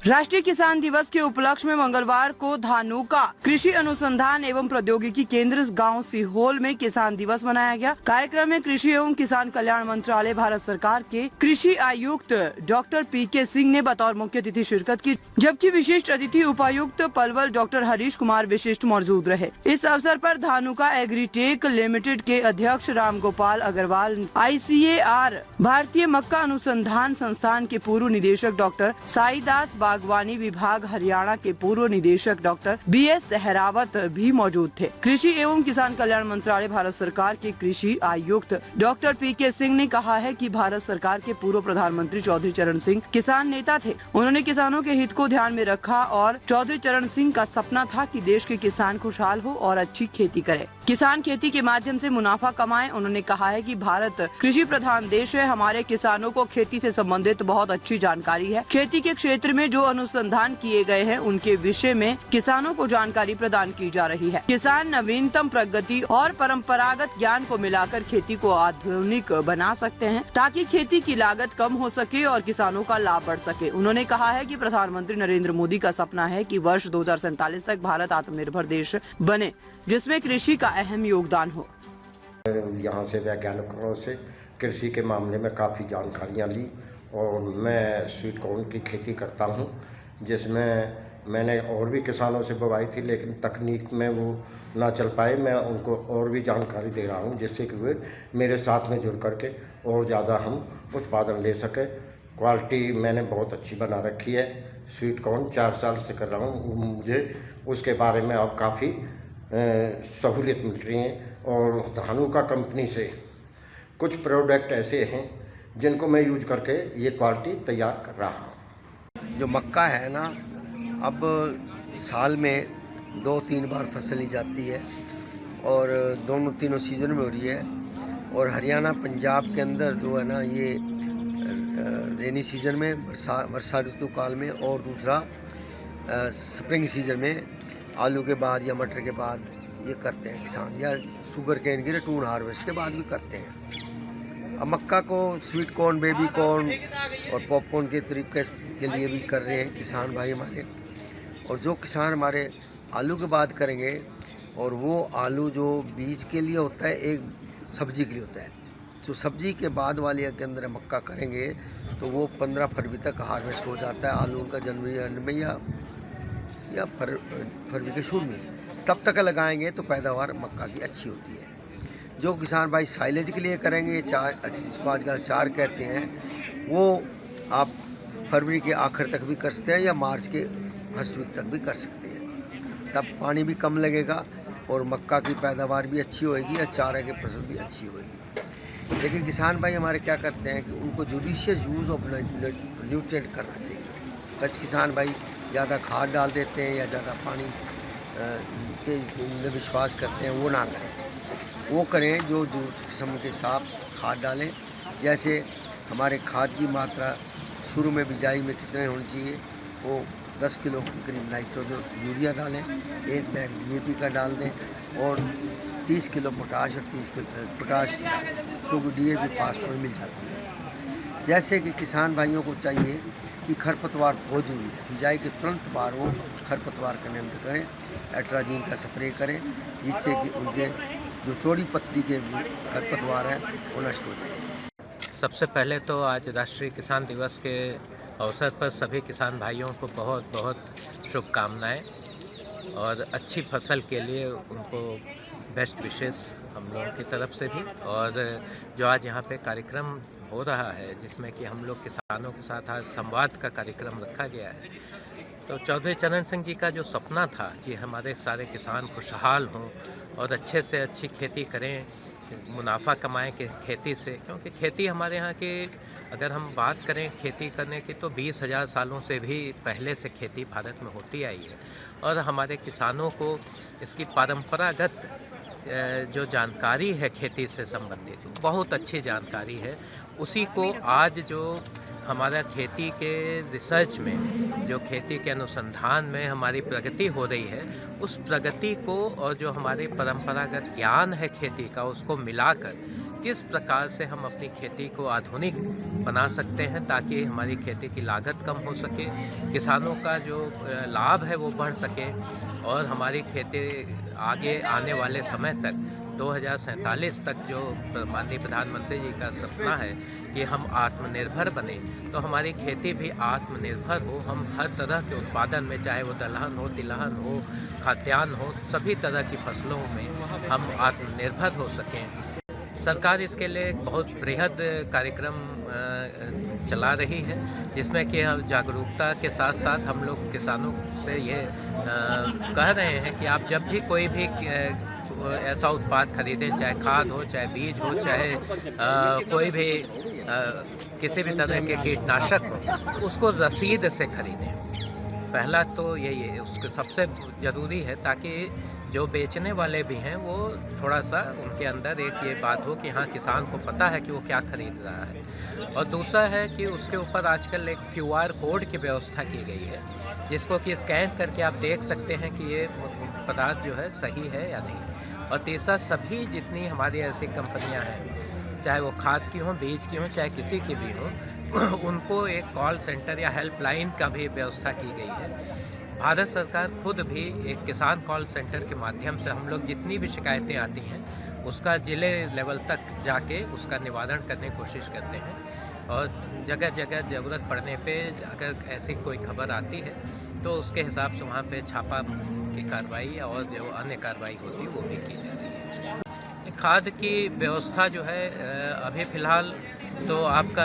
राष्ट्रीय किसान दिवस के उपलक्ष्य में मंगलवार को धानुका कृषि अनुसंधान एवं प्रौद्योगिकी केंद्र गांव सीहोल में किसान दिवस मनाया गया। कार्यक्रम में कृषि एवं किसान कल्याण मंत्रालय भारत सरकार के कृषि आयुक्त डॉक्टर पीके सिंह ने बतौर मुख्य अतिथि शिरकत की, जबकि विशिष्ट अतिथि उपायुक्त पलवल डॉक्टर हरीश कुमार विशिष्ट मौजूद रहे। इस अवसर पर धानुका एग्रीटेक लिमिटेड के अध्यक्ष राम गोपाल अग्रवाल, ICAR भारतीय मक्का अनुसंधान संस्थान के पूर्व निदेशक डॉक्टर साईदास, बागवानी विभाग हरियाणा के पूर्व निदेशक डॉक्टर BS सहरावत भी मौजूद थे। कृषि एवं किसान कल्याण मंत्रालय भारत सरकार के कृषि आयुक्त डॉक्टर पीके सिंह ने कहा है कि भारत सरकार के पूर्व प्रधानमंत्री चौधरी चरण सिंह किसान नेता थे। उन्होंने किसानों के हित को ध्यान में रखा और चौधरी चरण सिंह का सपना था कि देश के किसान खुशहाल हो और अच्छी खेती करे, किसान खेती के माध्यम से मुनाफा कमाए। उन्होंने कहा है कि भारत कृषि प्रधान देश है। हमारे किसानों को खेती से संबंधित बहुत अच्छी जानकारी है। खेती के क्षेत्र में जो अनुसंधान किए गए हैं उनके विषय में किसानों को जानकारी प्रदान की जा रही है। किसान नवीनतम प्रगति और परंपरागत ज्ञान को मिलाकर खेती को आधुनिक बना सकते हैं ताकि खेती की लागत कम हो सके और किसानों का लाभ बढ़ सके। उन्होंने कहा है कि प्रधानमंत्री नरेंद्र मोदी का सपना है कि वर्ष 2047 तक भारत आत्मनिर्भर देश बने, जिसमें कृषि का अहम योगदान हो। यहाँ से वैज्ञानिकों से कृषि के मामले में काफ़ी जानकारियाँ ली और मैं स्वीट कॉर्न की खेती करता हूँ, जिसमें मैंने और भी किसानों से बुवाई थी, लेकिन तकनीक में वो ना चल पाए। मैं उनको और भी जानकारी दे रहा हूँ, जिससे कि वे मेरे साथ में जुड़ करके और ज़्यादा हम उत्पादन ले सकें। क्वालिटी मैंने बहुत अच्छी बना रखी है। स्वीट कॉर्न 4 साल से कर रहा हूँ। मुझे उसके बारे में अब काफ़ी सहूलियत मिल रही है और धानुका कंपनी से कुछ प्रोडक्ट ऐसे हैं जिनको मैं यूज करके ये क्वालिटी तैयार कर रहा हूँ। जो मक्का है ना, अब साल में 2-3 बार फसल ली जाती है और तीनों सीज़न में हो रही है। और हरियाणा पंजाब के अंदर जो है ना, ये रेनी सीज़न में, वर्षा ऋतु काल में, और दूसरा स्प्रिंग सीज़न में आलू के बाद या मटर के बाद ये करते हैं किसान, या शुगर केन की टून हार्वेस्ट के बाद भी करते हैं। अब मक्का को स्वीट कॉर्न, बेबी कॉर्न और पॉपकॉर्न के तरीके के लिए भी कर रहे हैं किसान भाई हमारे। और जो किसान हमारे आलू के बाद करेंगे, और वो आलू जो बीज के लिए होता है, एक सब्जी के लिए होता है, जो सब्जी के बाद वाले के अंदर मक्का करेंगे तो वो 15 फरवरी तक हार्वेस्ट हो जाता है। आलू का जनवरी एंड में या फरवरी के शुरू में, तब तक लगाएंगे तो पैदावार मक्का की अच्छी होती है। जो किसान भाई साइलेज के लिए करेंगे, जिसको आजकल चार कहते हैं, वो आप फरवरी के आखिर तक भी कर सकते हैं या मार्च के फर्स्ट वीक तक भी कर सकते हैं। तब पानी भी कम लगेगा और मक्का की पैदावार भी अच्छी होएगी और चारे की फसल भी अच्छी होएगी। लेकिन किसान भाई हमारे क्या करते हैं कि उनको जुडिशियस यूज़ ऑफ न्यूट्रिएंट करना चाहिए। कुछ किसान भाई ज़्यादा खाद डाल देते हैं या ज़्यादा पानी के विश्वास करते हैं, वो ना करें। वो करें जो किस्म के साफ खाद डालें। जैसे हमारे खाद की मात्रा शुरू में बिजाई में कितने होनी चाहिए, वो 10 किलो के करीब नाइट्रोजन यूरिया डालें, 1 बैग DAP का डाल दें, और 30 किलो पोटाश और 30 किलो पोटाश, क्योंकि DAP फास्फोरस मिल जाती है। जैसे कि किसान भाइयों को चाहिए कि खरपतवार बहुत जरूरी है, बिजाई के तुरंत बाद वो खरपतवार का नियंत्रण करें, एट्राजीन का स्प्रे करें, जिससे कि उनके जो चौड़ी पत्ती के खरपतवार हैं वो नष्ट हो जाए। सबसे पहले तो आज राष्ट्रीय किसान दिवस के अवसर पर सभी किसान भाइयों को बहुत बहुत शुभकामनाएं और अच्छी फसल के लिए उनको बेस्ट विशेस हम लोगों की तरफ से भी। और जो आज यहाँ पे कार्यक्रम हो रहा है, जिसमें कि हम लोग किसानों के साथ आज संवाद का कार्यक्रम रखा गया है, तो चौधरी चरण सिंह जी का जो सपना था कि हमारे सारे किसान खुशहाल हों और अच्छे से अच्छी खेती करें, मुनाफा कमाएं कि खेती से, क्योंकि खेती हमारे यहाँ की अगर हम बात करें खेती करने की तो 20,000 सालों से भी पहले से खेती भारत में होती आई है। और हमारे किसानों को इसकी परंपरागत जो जानकारी है खेती से संबंधित, बहुत अच्छी जानकारी है। उसी को आज जो हमारा खेती के रिसर्च में, जो खेती के अनुसंधान में हमारी प्रगति हो रही है, उस प्रगति को और जो हमारी परंपरागत ज्ञान है खेती का, उसको मिलाकर किस प्रकार से हम अपनी खेती को आधुनिक बना सकते हैं ताकि हमारी खेती की लागत कम हो सके, किसानों का जो लाभ है वो बढ़ सके और हमारी खेती आगे आने वाले समय तक 2047 तक जो माननीय प्रधानमंत्री जी का सपना है कि हम आत्मनिर्भर बने, तो हमारी खेती भी आत्मनिर्भर हो। हम हर तरह के उत्पादन में, चाहे वो दलहन हो, तिलहन हो, खाद्यान्न हो, सभी तरह की फसलों में हम आत्मनिर्भर हो सकें। सरकार इसके लिए एक बहुत बृहद कार्यक्रम चला रही है, जिसमें कि हम जागरूकता के साथ साथ हम लोग किसानों से ये कह रहे हैं कि आप जब भी कोई भी ऐसा उत्पाद खरीदें, चाहे खाद हो, चाहे बीज हो, चाहे कोई भी किसी भी तरह के कीटनाशक हो, उसको रसीद से खरीदें। पहला तो यही है, उसको सबसे ज़रूरी है ताकि जो बेचने वाले भी हैं वो थोड़ा सा उनके अंदर एक ये बात हो कि हाँ, किसान को पता है कि वो क्या खरीद रहा है। और दूसरा है कि उसके ऊपर आजकल एक QR कोड की व्यवस्था की गई है, जिसको कि स्कैन करके आप देख सकते हैं कि ये पदार्थ जो है सही है या नहीं। और तीसरा, सभी जितनी हमारी ऐसी कंपनियां हैं, चाहे वो खाद की हों, बीज की हों, चाहे किसी की भी हो, उनको एक कॉल सेंटर या हेल्पलाइन का भी व्यवस्था की गई है। भारत सरकार खुद भी एक किसान कॉल सेंटर के माध्यम से हम लोग जितनी भी शिकायतें आती हैं उसका ज़िले लेवल तक जाके उसका निवारण करने की कोशिश करते हैं। और जगह जगह ज़रूरत पड़ने पे अगर ऐसी कोई खबर आती है तो उसके हिसाब से वहाँ पे छापा की कार्रवाई और जो अन्य कार्रवाई होती है वो भी की जा रही है। खाद की व्यवस्था जो है अभी फ़िलहाल तो आपका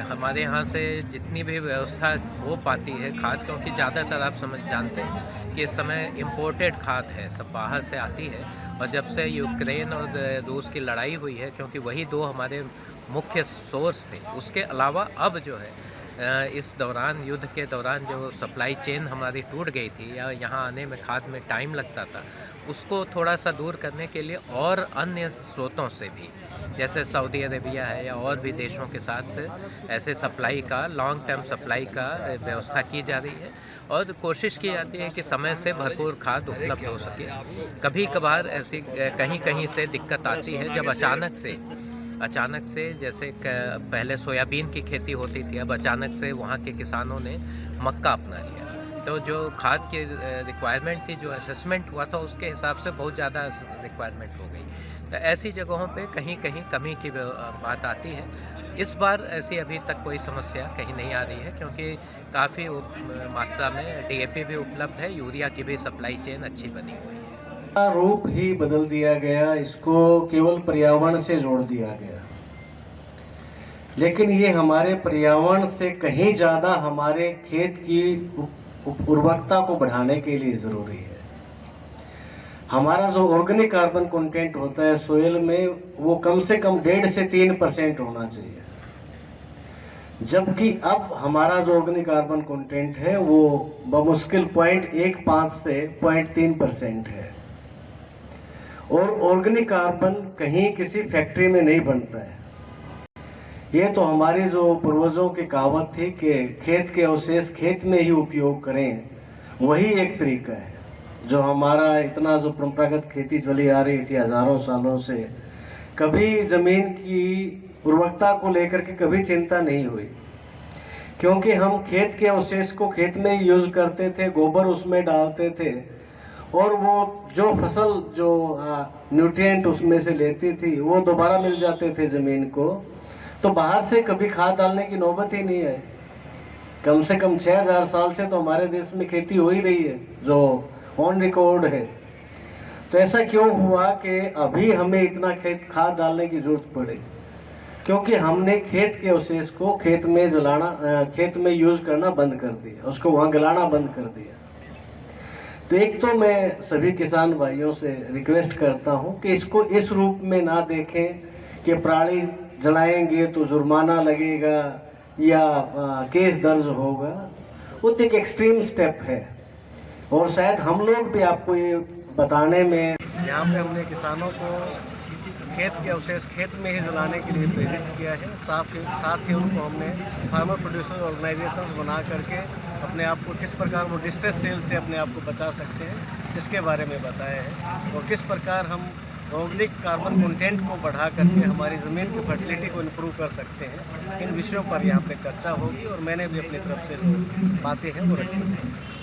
हमारे यहाँ से जितनी भी व्यवस्था हो पाती है खाद, क्योंकि ज़्यादातर आप जानते हैं कि इस समय इम्पोर्टेड खाद है, सब बाहर से आती है। और जब से यूक्रेन और रूस की लड़ाई हुई है, क्योंकि वही दो हमारे मुख्य सोर्स थे, उसके अलावा अब जो है इस दौरान, युद्ध के दौरान जो सप्लाई चेन हमारी टूट गई थी या यहाँ आने में खाद में टाइम लगता था, उसको थोड़ा सा दूर करने के लिए और अन्य स्रोतों से भी, जैसे सऊदी अरेबिया है या और भी देशों के साथ ऐसे सप्लाई का, लॉन्ग टर्म सप्लाई का व्यवस्था की जा रही है। और कोशिश की जाती है कि समय से भरपूर खाद उपलब्ध हो सके। कभी कभार ऐसी कहीं कहीं से दिक्कत आती है जब अचानक से जैसे पहले सोयाबीन की खेती होती थी, अब अचानक से वहाँ के किसानों ने मक्का अपना लिया, तो जो खाद की रिक्वायरमेंट थी, जो असेसमेंट हुआ था, उसके हिसाब से बहुत ज़्यादा रिक्वायरमेंट हो गई। तो ऐसी जगहों पे कहीं कहीं कमी की बात आती है। इस बार ऐसी अभी तक कोई समस्या कहीं नहीं आ रही है, क्योंकि काफ़ी मात्रा में DAP भी उपलब्ध है, यूरिया की भी सप्लाई चेन अच्छी बनी हुई है। रूप ही बदल दिया गया, इसको केवल पर्यावरण से जोड़ दिया गया, लेकिन ये हमारे पर्यावरण से कहीं ज़्यादा हमारे खेत की उर्वरकता को बढ़ाने के लिए ज़रूरी है। हमारा जो ऑर्गेनिक कार्बन कंटेंट होता है सोइल में, वो कम से कम 1.5 से 3% होना चाहिए, जबकि अब हमारा जो ऑर्गेनिक कार्बन कंटेंट है वो बमुश्किल 0.15 से 0.3% है। और ऑर्गेनिक कार्बन कहीं किसी फैक्ट्री में नहीं बनता है। ये तो हमारी जो पूर्वजों की कहावत थी कि खेत के अवशेष खेत में ही उपयोग करें, वही एक तरीका है। जो हमारा इतना जो परंपरागत खेती चली आ रही थी हजारों सालों से, कभी ज़मीन की उर्वरकता को लेकर के कभी चिंता नहीं हुई, क्योंकि हम खेत के अवशेष को खेत में ही यूज़ करते थे, गोबर उसमें डालते थे और वो जो फसल जो न्यूट्रिएंट उसमें से लेती थी वो दोबारा मिल जाते थे ज़मीन को। तो बाहर से कभी खाद डालने की नौबत ही नहीं है। कम से कम 6000 साल से तो हमारे देश में खेती हो ही रही है, जो ऑन रिकॉर्ड है। तो ऐसा क्यों हुआ कि अभी हमें इतना खाद डालने की जरूरत पड़े? क्योंकि हमने खेत के अवशेष को खेत में जलाना, खेत में यूज़ करना बंद कर दिया, उसको वहाँ गलाना बंद कर दिया। तो एक तो मैं सभी किसान भाइयों से रिक्वेस्ट करता हूं कि इसको इस रूप में ना देखें कि पराली जलाएंगे तो जुर्माना लगेगा या केस दर्ज होगा। वो तो एक एक्सट्रीम स्टेप है, और शायद हम लोग भी आपको ये बताने में, यहाँ पे हमने किसानों को खेत के अवशेष खेत में ही जलाने के लिए प्रेरित किया है। साथ ही उनको हमने फार्मर प्रोड्यूसर ऑर्गेनाइजेशंस बना करके अपने आप को किस प्रकार वो डिस्ट्रेस सेल से अपने आप को बचा सकते हैं, इसके बारे में बताया है। और किस प्रकार हम ऑर्गेनिक कार्बन कंटेंट को बढ़ा करके हमारी ज़मीन की फर्टिलिटी को इम्प्रूव कर सकते हैं। इन विषयों पर यहाँ पे चर्चा होगी और मैंने भी अपनी तरफ से जो बातें हैं वो रखी हैं।